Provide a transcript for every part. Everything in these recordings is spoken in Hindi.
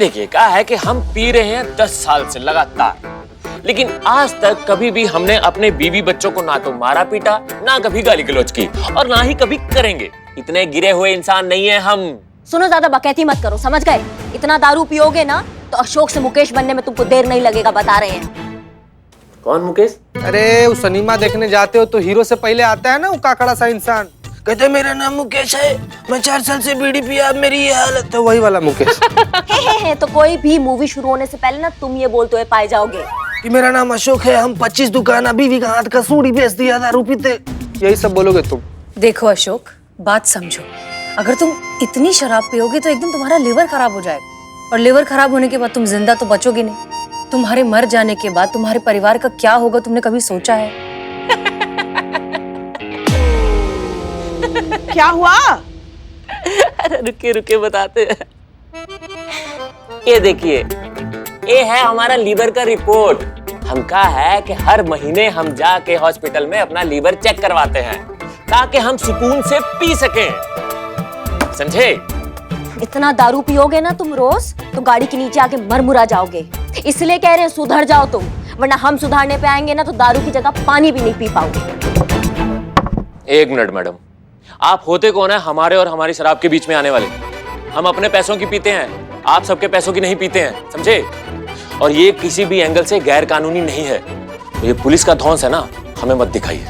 देखिए, क्या है कि हम पी रहे हैं 10 साल से लगातार, लेकिन आज तक कभी भी हमने अपने बीवी बच्चों को ना तो मारा पीटा, ना कभी गाली गलौज की, और ना ही कभी करेंगे। इतने गिरे हुए इंसान नहीं है हम। सुनो, ज्यादा बकैती मत करो, समझ गए? इतना दारू पियोगे ना तो अशोक से मुकेश बनने में तुमको देर नहीं लगेगा, बता रहे हैं। कौन मुकेश? अरे उस सिनेमा देखने जाते हो तो हीरो से पहले आता है ना वो काकड़ा सा इंसान, कहते मेरा नाम मुकेश है, मैं 4 साल से बीड़ी पिया, मेरी ये हालत। तो वही वाला मुकेश। हे, तो कोई भी मूवी शुरू होने से पहले ना तुम ये बोलते हुए पाए जाओगे कि मेरा नाम अशोक है, हम 25 दुकान बीवी का हाथ का सूड़ी बेच दिया, दारू पीते। यही सब बोलोगे तुम? देखो अशोक, बात समझो। अगर तुम इतनी शराब पियोगे तो एकदम तुम्हारा लिवर खराब हो जाएगा, और लिवर खराब होने के बाद तुम जिंदा तो बचोगे नहीं। तुम्हारे मर जाने के बाद तुम्हारे परिवार का क्या होगा, तुमने कभी सोचा है? क्या हुआ? अरे रुके रुके बताते हैं। ये देखिए, ये है हमारा लीवर का रिपोर्ट। हम का है कि हर महीने हम जाके हॉस्पिटल में अपना लीवर चेक करवाते हैं ताकि हम सुकून से पी सकें, समझे? इतना दारू पियोगे ना तुम रोज तो गाड़ी के नीचे आके मरमुरा जाओगे, इसलिए कह रहे हैं सुधर जाओ तुम, वरना हम सुधारने पे आएंगे ना तो दारू की जगह पानी भी नहीं पी पाओगे। 1 मिनट मैडम, आप होते कौन है हमारे और हमारी शराब के बीच में आने वाले? हम अपने पैसों की पीते हैं, आप सबके पैसों की नहीं पीते हैं, समझे? और ये किसी भी एंगल से गैर कानूनी नहीं है। तो ये पुलिस का धौंस है ना, हमें मत दिखाइए।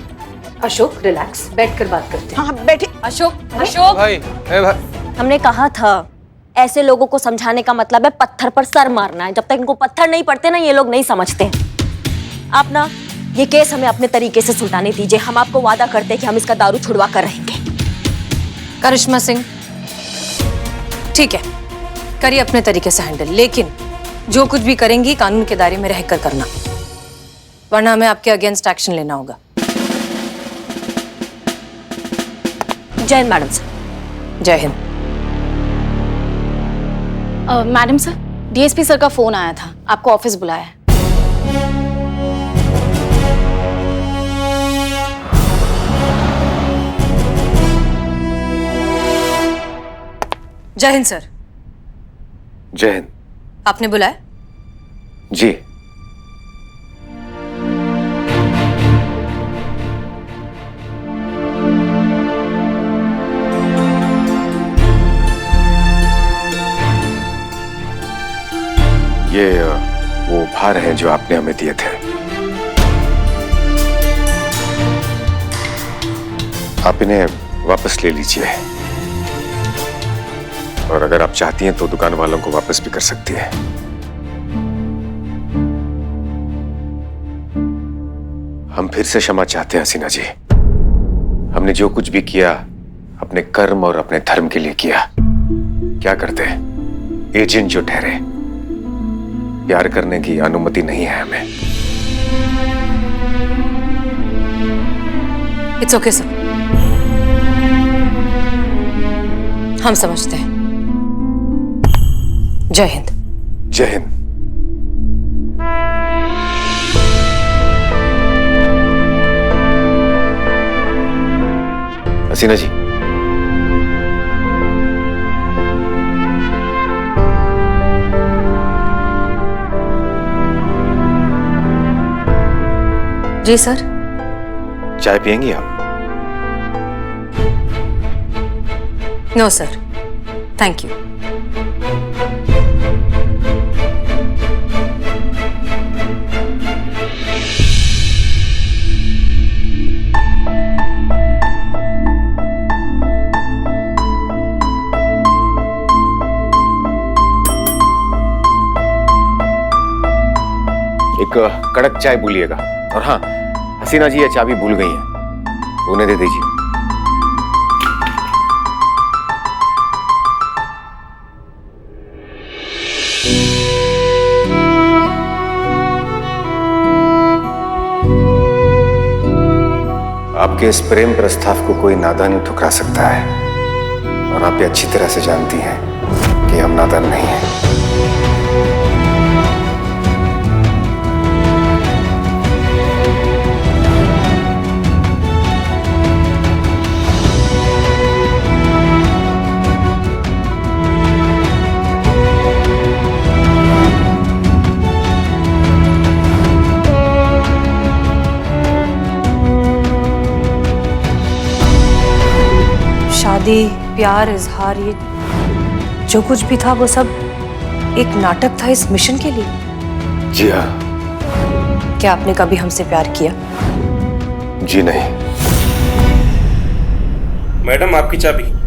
अशोक रिलैक्स, बैठकर बात करते हैं। हाँ बैठे। अशोक, अशोक भाई, भाई। हमने कहा था ऐसे लोगों को समझाने का मतलब है पत्थर पर सर मारना है। जब तक इनको पत्थर नहीं पड़ते ना ये लोग नहीं समझते। आप ना ये केस हमें अपने तरीके से सुलझाने दीजिए। हम आपको वादा करते हैं कि हम इसका दारू छुड़वा कर रहेंगे। करिश्मा सिंह, ठीक है, करिए अपने तरीके से हैंडल, लेकिन जो कुछ भी करेंगी कानून के दायरे में रहकर करना, वरना हमें आपके अगेंस्ट एक्शन लेना होगा। जय हिंद मैडम सर। जय Hind. Madam sir, DSP sir का फोन आया था, आपको ऑफिस बुलाया है। जय हिंद सर। जय हिंद। आपने बुलाया? जी। ये वो उपहार हैं जो आपने हमें दिए थे। आप इन्हें वापस ले लीजिए, और अगर आप चाहती हैं तो दुकान वालों को वापस भी कर सकती है। हम फिर से क्षमा चाहते हैं हसीना जी। हमने जो कुछ भी किया अपने कर्म और अपने धर्म के लिए किया। क्या करते हैं, एजेंट जो ठहरे, प्यार करने की अनुमति नहीं है हमें। इट्स ओके सर, हम समझते हैं। जय हिंद। जय हिंद। हसीना जी, जी सर। चाय पियेंगी आप? No sir, thank you. एक कड़क चाय भूलिएगा। और हाँ, हसीना जी ये चाबी भूल गई हैं, उन्हें दे दीजिए। आपके इस प्रेम प्रस्ताव को कोई नादान नहीं ठुकरा सकता है, और आप ये अच्छी तरह से जानती हैं कि हम नादान नहीं हैं। शादी, प्यार, इजहार, ये जो कुछ भी था वो सब एक नाटक था इस मिशन के लिए। जी हाँ। क्या आपने कभी हमसे प्यार किया? जी नहीं। मैडम आपकी चाबी।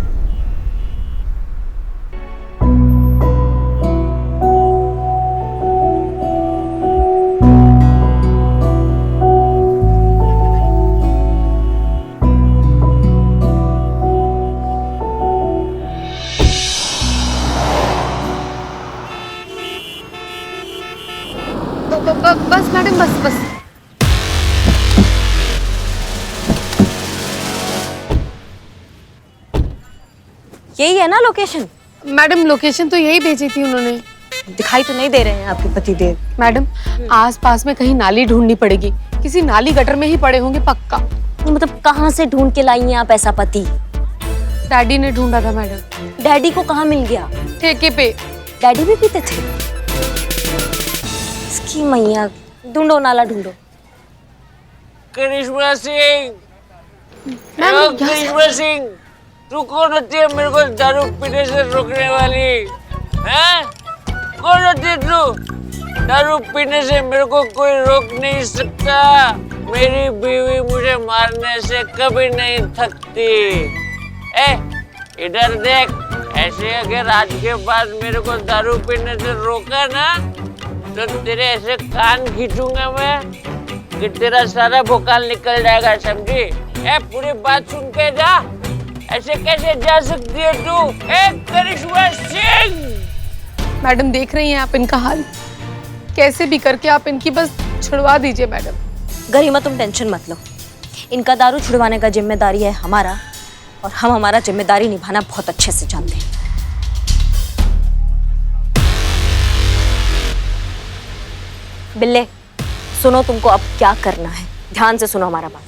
बस मैडम, बस। यही है ना लोकेशन? मैडम लोकेशन तो यही भेजी थी उन्होंने। दिखाई तो नहीं दे रहे हैं आपके पतिदेव। मैडम आसपास में कहीं नाली ढूंढनी पड़ेगी, किसी नाली गटर में ही पड़े होंगे पक्का। मतलब कहाँ से ढूंढ के लाई हैं आप ऐसा पति? डैडी ने ढूंढा था मैडम। डैडी को कहाँ मिल गया? ठेके पे। डैडी भी पीते थे? इसकी मैया, ढूंढो नाला ढूंढो। करिश्मा सिंह, मैम करिश्मा सिंह, तू कौन होती है मेरे को दारू पीने से रोकने वाली? हैं? कौन होती है तू? दारू पीने से मेरे को कोई रोक नहीं सकता। मेरी बीवी मुझे मारने से कभी नहीं थकती। इधर देख, ऐसे अगर आज के बाद मेरे को दारू पीने से रोका ना तो तेरे ऐसे कान खींचूंगा मैं कि तेरा सारा भोकाल निकल जाएगा, समझी? पूरी बात सुन के जा। ऐसे कैसे जा सकती है तू? करिश्मा सिंह! मैडम देख रही हैं आप इनका हाल, कैसे भी करके आप इनकी बस छुड़वा दीजिए मैडम। गरिमा तुम टेंशन मत लो, इनका दारू छुड़वाने का जिम्मेदारी है हमारा, और हम हमारा जिम्मेदारी निभाना बहुत अच्छे से जानते हैं। बिल्ले सुनो, तुमको अब क्या करना है, ध्यान से सुनो हमारा बात।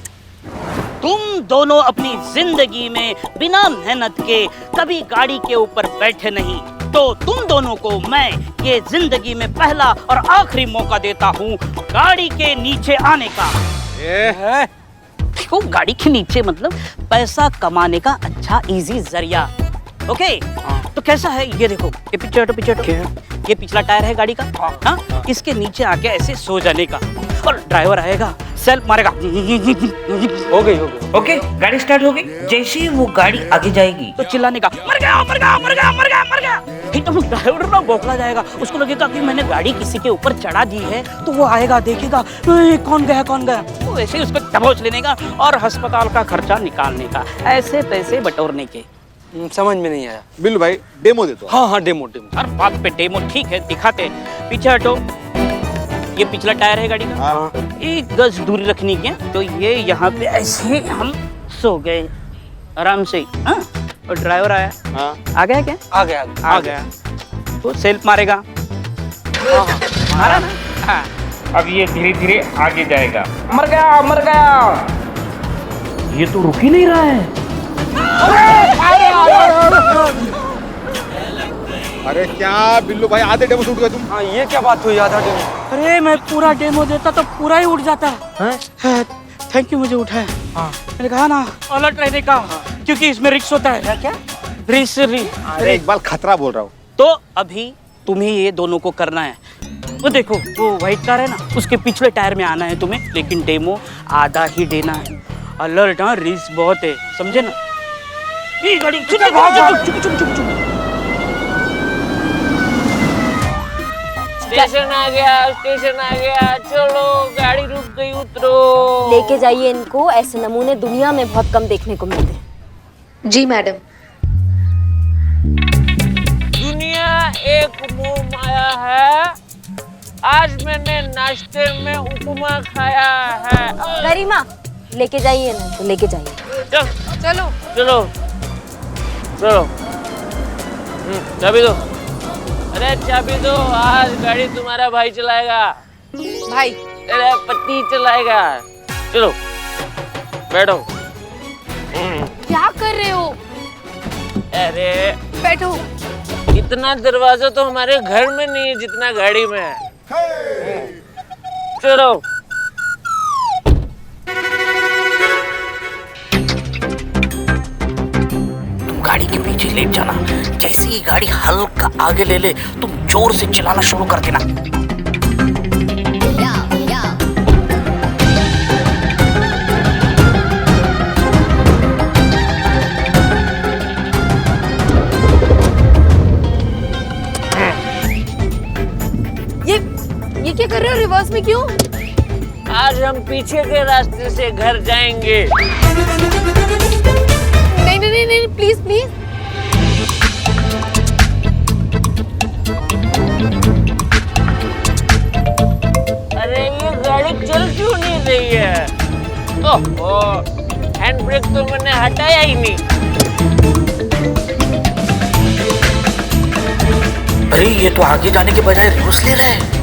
तुम दोनों अपनी जिंदगी में बिना मेहनत के कभी गाड़ी के ऊपर बैठे नहीं, तो तुम दोनों को मैं ये जिंदगी में पहला और आखिरी मौका देता हूँ गाड़ी के नीचे आने का। देखो, गाड़ी के नीचे मतलब पैसा कमाने का अच्छा इजी जरिया। ओके, तो कैसा है ये देखो, ये पीछे हटो, पीछे हटो। ये पिछला टायर है गाड़ी का। हाँ, इसके नीचे आके ऐसे सो जाने का, और ड्राइवर आएगा, सेल्फ मारेगा। हो गई। ओके, गाड़ी स्टार्ट हो गई। जैसे ही वो गाड़ी आगे जाएगी तो चिल्लाने का, मर गया, मर गया, मर गया, मर गया, मर गया। एकदम ड्राइवर ना बौखला जाएगा, उसको लगेगा कि मैंने गाड़ी किसी के ऊपर चढ़ा दी है। तो वो आएगा, देखेगा कौन गया कौन गया, तो ऐसे ही उसको दबोच लेने का और अस्पताल का खर्चा निकालने का, ऐसे पैसे बटोरने के। समझ में नहीं आया। बिल्लू भाई डेमो दे दो। हाँ डेमो। हर बात पे डेमो, ठीक है दिखाते। पीछे हटो, ये पिछला टायर है गाड़ी का। हाँ। 1 गज दूरी रखनी है, तो ये यहाँ पे ऐसे हम सो गए आराम से। हाँ, और ड्राइवर आया। हाँ। आ गया क्या? आ गया तो सेल्फ मारेगा। मारा ना? हाँ। अब ये धीरे धीरे आगे जाएगा। मर गया, मर गया। ये तो रुक ही नहीं रहा है। अरे क्या बिल्लू भाई, आधे डेमो छूट गए तुम। हाँ, ये क्या बात हुई, आधा डेमो? अरे मैं पूरा डेमो देता तो पूरा ही उठ जाता। थैंक यू, मुझे उठाया। हाँ। मैंने कहा ना अलर्ट रहने का, क्योंकि इसमें रिस्क होता है। क्या? रिस्क। अरे इकबाल खतरा बोल रहा हूँ। तो अभी तुम्हें ये दोनों को करना है। वो देखो, वो व्हाइट कार है ना, उसके पिछले टायर में आना है तुम्हें, लेकिन डेमो आधा ही देना है। अलर्ट, हाँ, रिस्क बहुत है, समझे ना? ये गाड़ी चुप। स्टेशन आ गया, चलो गाड़ी रुक गई, उतरो। लेके जाइए इनको, ऐसे नमूने दुनिया में बहुत कम देखने को मिलते हैं। जी मैडम। दुनिया एक मोह माया है, आज मैंने नाश्ते में उपमा खाया है। गरिमा लेके जाइए ना, तो लेके जाइए। चलो चलो चाबी दो। अरे चाबी दो, आज गाड़ी तुम्हारा भाई चलाएगा। भाई। अरे पति चलाएगा। चलो बैठो। क्या कर रहे हो? अरे बैठो। इतना दरवाजा तो हमारे घर में नहीं है जितना गाड़ी में है। चलो। लेट जाना। जैसे ही गाड़ी हल्का आगे ले ले तुम जोर से चलाना शुरू कर देना। ये क्या कर रहे हो? रिवर्स में क्यों? आज हम पीछे के रास्ते से घर जाएंगे। नहीं नहीं नहीं नहीं, प्लीज प्लीज। अरे ये गाड़ी चल क्यों नहीं रही है? ओहो, हैंड ब्रेक तो मैंने हटाया ही नहीं। अरे ये तो आगे जाने के बजाय रिवर्स ले रहा है।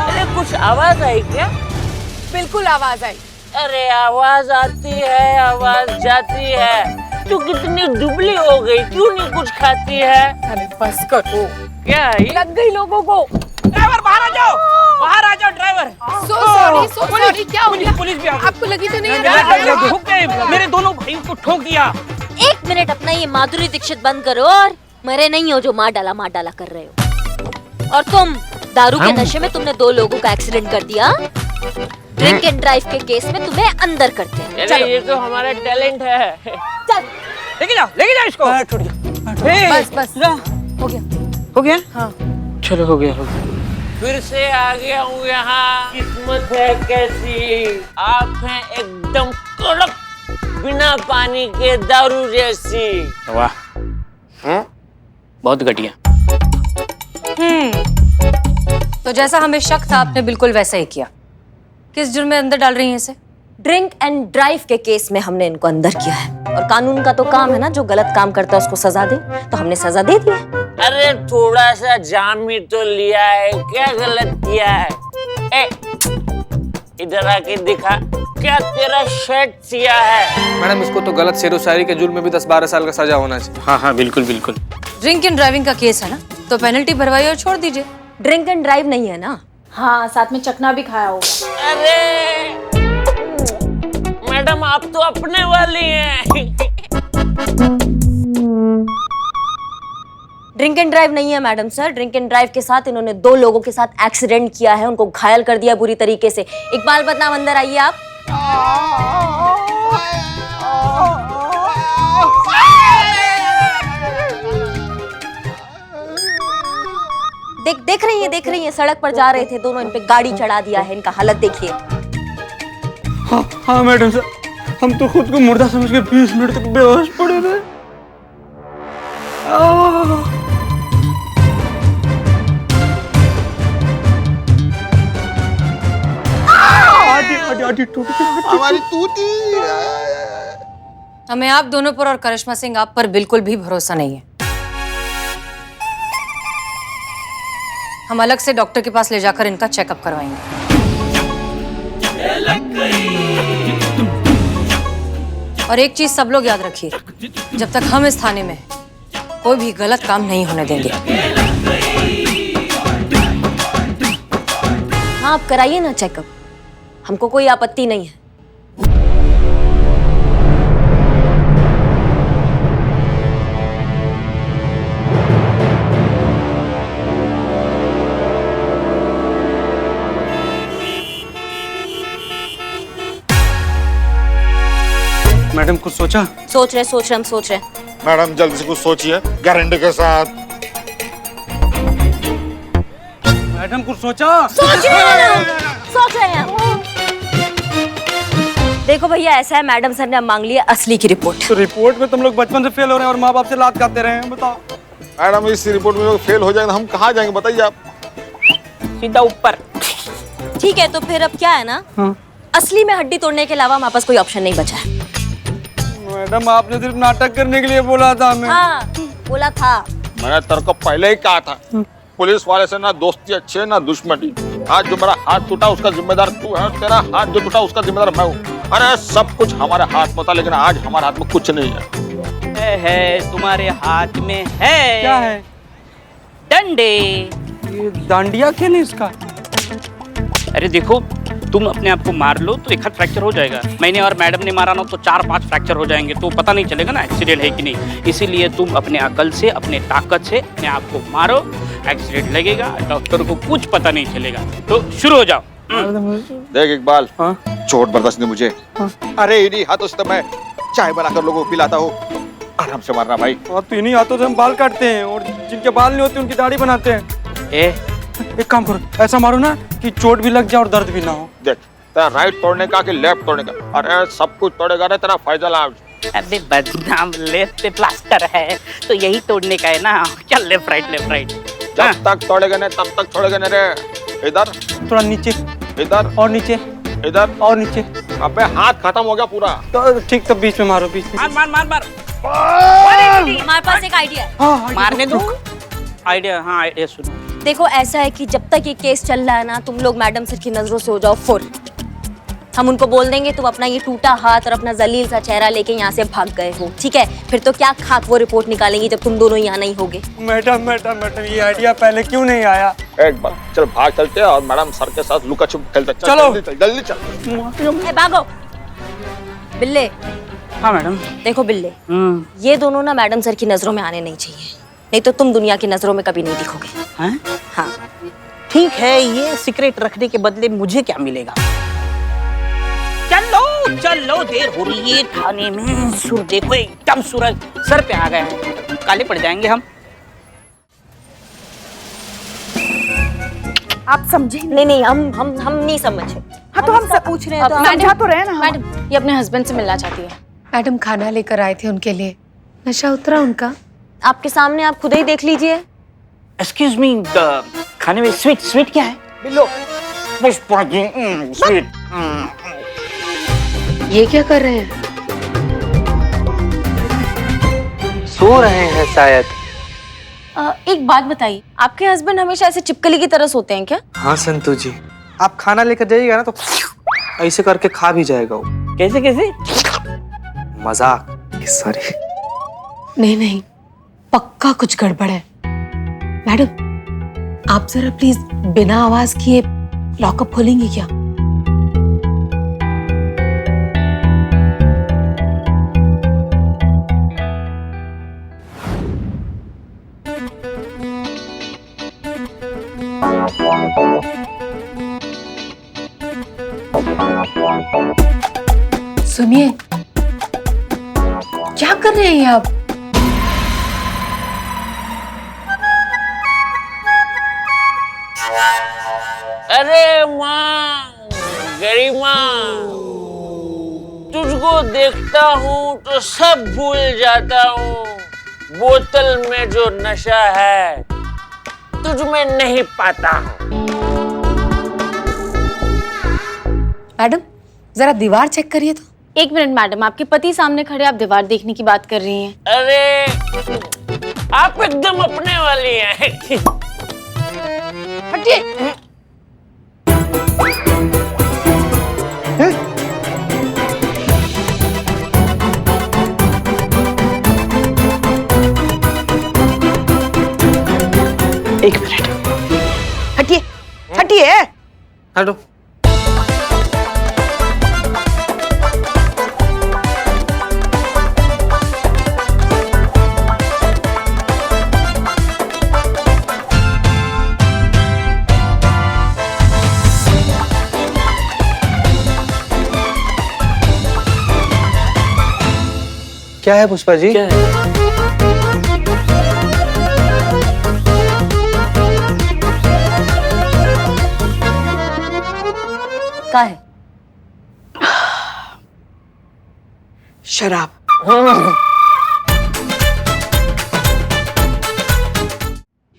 अरे कुछ आवाज आई क्या? बिल्कुल आवाज आई। अरे आवाज आती है, आवाज जाती है। तू कितनी दुबली हो गई, क्यों नहीं कुछ खाती है? अरे बस करो। क्या है? लग गई लोगों को। ड्राइवर बाहर आ जाओ, बाहर आ जाओ ड्राइवर। सो सॉरी, क्या हो गया? पुलिस भी आ गई। आपको लगी तो नहीं? ठोक गए, मेरे दोनों भाइयों को ठोक दिया। 1 मिनट अपना ये माधुरी दीक्षित बंद करो और मरे नहीं हो जो मार डाला कर रहे हो। और तुम दारू के नशे में तुमने 2 लोगों का एक्सीडेंट कर दिया। ड्रिंक एंड ड्राइव के केस में तुम्हें अंदर करते हैं। चलो, ये तो हमारा टैलेंट है। चल लेके जाओ इसको। बस बस हो गया? हाँ। चलो हो गया। फिर से आ गया हूँ यहाँ। किस्मत है कैसी, आप हैं एकदम कड़क, बिना पानी के दारू जैसी। वाह, बहुत घटिया। तो जैसा हमें शक था आपने बिल्कुल वैसा ही किया। किस जुर्म में अंदर डाल रही हैं इसे? ड्रिंक एंड ड्राइव के केस में हमने इनको अंदर किया है और कानून का तो काम है ना, जो गलत काम करता है उसको सजा दे, तो हमने सजा दे दी है। अरे थोड़ा सा जाम ही तो लिया है, क्या गलत किया है? ए, इधर आके दिखा, क्या तेरा शर्ट सिया है? मैडम इसको तो गलत शेरो शायरी के जुर्म में भी 10-12 साल का सजा होना चाहिए। हाँ बिल्कुल बिल्कुल। ड्रिंक एंड ड्राइविंग का केस है ना, तो पेनल्टी भरवाइए और छोड़ दीजिए। ड्रिंक एंड ड्राइव नहीं है ना। हाँ, साथ में चखना भी खाया होगा। अरे मैडम आप तो अपने वाली हैं। ड्रिंक एंड ड्राइव नहीं है madam sir. Drink and drive के साथ इन्होंने 2 लोगों के साथ एक्सीडेंट किया है, उनको घायल कर दिया बुरी तरीके से। इकबाल बदनाम अंदर आइए आप। देख रही हैं सड़क पर जा रहे थे दोनों, इन पे गाड़ी चढ़ा दिया है। इनका हालत देखिए। हाँ मैडम सर, हम तो खुद को मुर्दा समझ के 20 मिनट तक बेहोश पड़े रहे। आधी टूट गई हमारी तूती। हमें आप दोनों पर और करिश्मा सिंह आप पर बिल्कुल भी भरोसा नहीं है। हम अलग से डॉक्टर के पास ले जाकर इनका चेकअप करवाएंगे। और एक चीज सब लोग याद रखिए, जब तक हम इस थाने में हैं, कोई भी गलत काम नहीं होने देंगे। हाँ आप कराइए ना चेकअप, हमको कोई आपत्ति नहीं है। मैडम कुछ सोचा? सोच रहे। मैडम जल्दी से कुछ सोचिए, गारंटी के साथ। मैडम कुछ सोचा? सोच रहे हैं। देखो भैया ऐसा है, मैडम सर ने अब मांग लिया असली की रिपोर्ट। तो रिपोर्ट में तुम लोग बचपन से फेल हो रहे हैं और माँ बाप से लात खाते रहे हैं, बताओ। मैडम इस रिपोर्ट में लोग फेल हो जाएंगे, हम कहाँ जाएंगे बताइए आप। सीधा ऊपर। ठीक है तो फिर अब क्या है ना, असली में हड्डी तोड़ने के अलावा हमारे पास कोई ऑप्शन नहीं बचा है। मैडम आपने सिर्फ नाटक करने के लिए बोला था हमें। हाँ बोला था। मैंने तेरे को पहले ही कहा था, पुलिस वाले से ना दोस्ती अच्छी है ना दुश्मनी। आज जो मेरा हाथ टूटा उसका जिम्मेदार तू है, तेरा हाथ जो टूटा उसका जिम्मेदार मैं हूँ। अरे सब कुछ हमारे हाथ में था, लेकिन आज हमारे हाथ में कुछ नहीं है। तुम्हारे हाथ में है क्या है? डंडे। ये डांडिया खेल है इसका? अरे देखो, तुम अपने आप को मार लो तो एक हाथ फ्रैक्चर हो जाएगा, मैंने और मैडम ने मारा ना तो 4-5 फ्रैक्चर हो जाएंगे, तो पता नहीं चलेगा ना एक्सीडेंट है कि नहीं। इसीलिए तुम अपने अकल से, अपने ताकत से अपने आप को मारो, एक्सीडेंट लगेगा, डॉक्टर को कुछ पता नहीं चलेगा। तो शुरू हो जाओ। देख इकबाल, चोट बर्दाश्त नहीं मुझे। अरे इन्हीं हाथों से तो मैं चाय बनाकर लोगों को पिलाता हूँ। आराम से मारना भाई। और तो इन्हीं हाथों से हम बाल काटते हैं, और जिनके बाल नहीं होते उनकी दाढ़ी बनाते हैं। एक काम करो, ऐसा मारो ना कि चोट भी लग जाए और दर्द भी ना हो। देख, तेरा राइट तोड़ने का कि लेफ्ट तोड़ने का? अरे सब कुछ तोड़ेगा ना तेरा फैजल आज। अबे बदनाम, लेफ्ट पे प्लास्टर है तो यही तोड़ने का है ना। चल लेफ्ट राइट। जब तक तोड़ेगा नहीं तब तक छोड़ेगा नहीं रे। इधर थोड़ा नीचे, इधर और नीचे, इधर और नीचे। अबे हाथ खत्म हो गया पूरा। तो ठीक, तो बीच में मारो, बीच में। मार। हमारे पास एक आइडिया है। मारने दो। आइडिया सुनो। देखो, ऐसा है कि जब तक ये केस चल रहा है ना, तुम लोग मैडम सर की नजरों से हो जाओ फुर। हम उनको बोल देंगे तुम अपना ये टूटा हाथ और अपना जलील सा चेहरा लेके यहाँ से भाग गए हो, ठीक है? फिर तो क्या खाक वो रिपोर्ट निकालेंगी जब तुम दोनों यहाँ नहीं होगे। मैडम, ये आइडिया पहले क्यों नहीं आया? एक बार चल भाग चलते हैं और मैडम सर के साथ लुका छुप खेलते। चलो जल्दी चल। भागो। बिल्ले। हाँ मैडम। देखो बिल्ले, ये दोनों ना मैडम सर की नजरों में आने नहीं चाहिए, नहीं तो तुम दुनिया की नजरों में कभी नहीं दिखोगे। हाँ ठीक है, ये सीक्रेट रखने के बदले मुझे क्या मिलेगा? चलो देर हो रही है थाने में। सुर देखो, एकदम सूरज सर पे आ गया है, काले पड़ जाएंगे हम। आप समझे? नहीं, हम नहीं समझे। हाँ तो हम सब पूछ रहे हैं, तो समझा तो रहे ना। मैडम, ये अपने हस्बैंड से मिलना चाहती है। मैडम खाना लेकर आए थे उनके लिए, नशा उतरा उनका? आपके सामने, आप खुद ही देख लीजिए। एक्सक्यूज मी, खाने में स्वीट क्या है? बिल्लो, पुष्पा जी, स्वीट। ये क्या कर रहे हैं? सो रहे हैं शायद। एक बात बताइए, आपके हस्बैंड हमेशा ऐसे चिपकली की तरह सोते हैं क्या? हाँ संतू जी, आप खाना लेकर जाइएगा ना तो ऐसे करके खा भी जाएगा वो। कैसे? मजाक, सॉरी। नहीं, पक्का कुछ गड़बड़ है। मैडम, आप जरा प्लीज बिना आवाज किए लॉकअप खोलेंगी क्या? सुनिए, क्या कर रहे हैं आप? अरे माँ, गरिमा, तुझको देखता हूँ तो सब भूल जाता हूँ। बोतल में जो नशा है तुझ में नहीं पाता हूँ। मैडम, जरा दीवार चेक करिए तो। एक मिनट मैडम, आपके पति सामने खड़े, आप दीवार देखने की बात कर रही हैं? अरे आप एकदम अपने वाली हैं। हटिए। एक मिनट, हटिए। हटो। क्या है पुष्पा जी? क्या है? क्या है? शराब।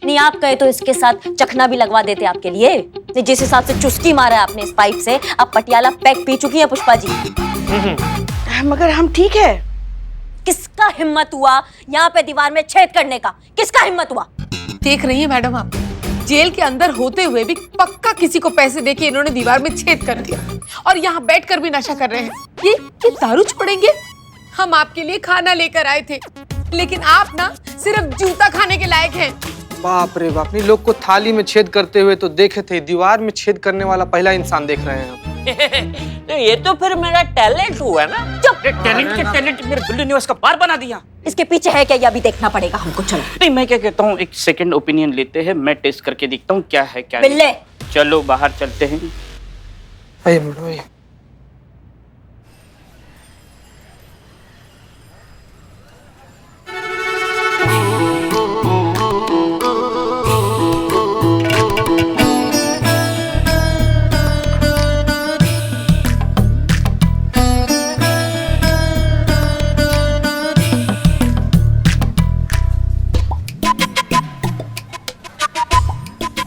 नहीं, आप कहे तो इसके साथ चखना भी लगवा देते आपके लिए। नहीं, जिस हिसाब से चुस्की मारा है आपने इस पाइप से, आप पटियाला पैक पी चुकी हैं पुष्पा जी। मगर हम ठीक है। किसका हिम्मत हुआ यहाँ पे दीवार में छेद करने का? किसका हिम्मत हुआ? देख रही है मैडम आप, जेल के अंदर होते हुए भी पक्का किसी को पैसे देके इन्होंने दीवार में छेद कर दिया और यहाँ बैठकर भी नशा कर रहे हैं। ये दारू छोड़ेंगे? हम आपके लिए खाना लेकर आए थे, लेकिन आप ना सिर्फ जूता खाने के लायक हैं। बाप रे बाप, लोग को थाली में छेद करते हुए तो देखे थे, दीवार में छेद करने वाला पहला इंसान देख रहे हैं आप। तो ये तो फिर मेरा टैलेंट हुआ ना। टैलेंट मेरे दिल्ली न्यूज़ का पार बना दिया। इसके पीछे है क्या, ये अभी देखना पड़ेगा हमको। चलो नहीं, मैं क्या कहता हूँ, एक सेकंड ओपिनियन लेते हैं, मैं टेस्ट करके देखता हूँ क्या है क्या बिल्ले। नहीं। चलो बाहर चलते हैं। आइए मैडम आइए।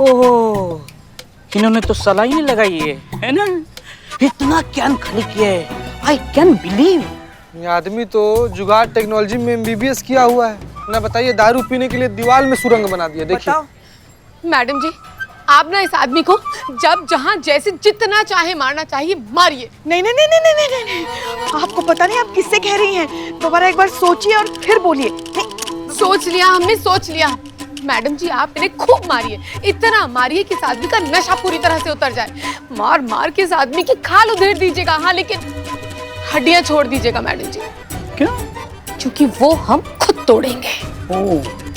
ओह, इन्होंने तो सलाई नहीं लगाई है ना? इतना ज्ञान खाली किया है, आई कैन बिलीव। ये आदमी तो जुगाड़ टेक्नोलॉजी में MBBS किया हुआ है ना। बताइए, दारू पीने के लिए दीवार में सुरंग बना दिया। देखिए मैडम जी, आप ना इस आदमी को जब जहाँ जैसे जितना चाहे मारना चाहिए मारिए। नहीं नहीं नहीं नहीं नहीं नहीं नहीं, आपको पता नहीं आप किससे कह रही हैं। दोबारा एक बार सोचिए और फिर बोलिए। सोच लिया, हमने सोच लिया। मैडम जी, आप इन्हें खूब मारिए, इतना मारिए कि इस आदमी का नशा पूरी तरह से उतर जाए। मार मार के इस आदमी की खाल उधेड़ दीजिएगा, हाँ, लेकिन हड्डियां छोड़ दीजिएगा मैडम जी। क्यों? क्योंकि वो हम खुद तोड़ेंगे। ओह,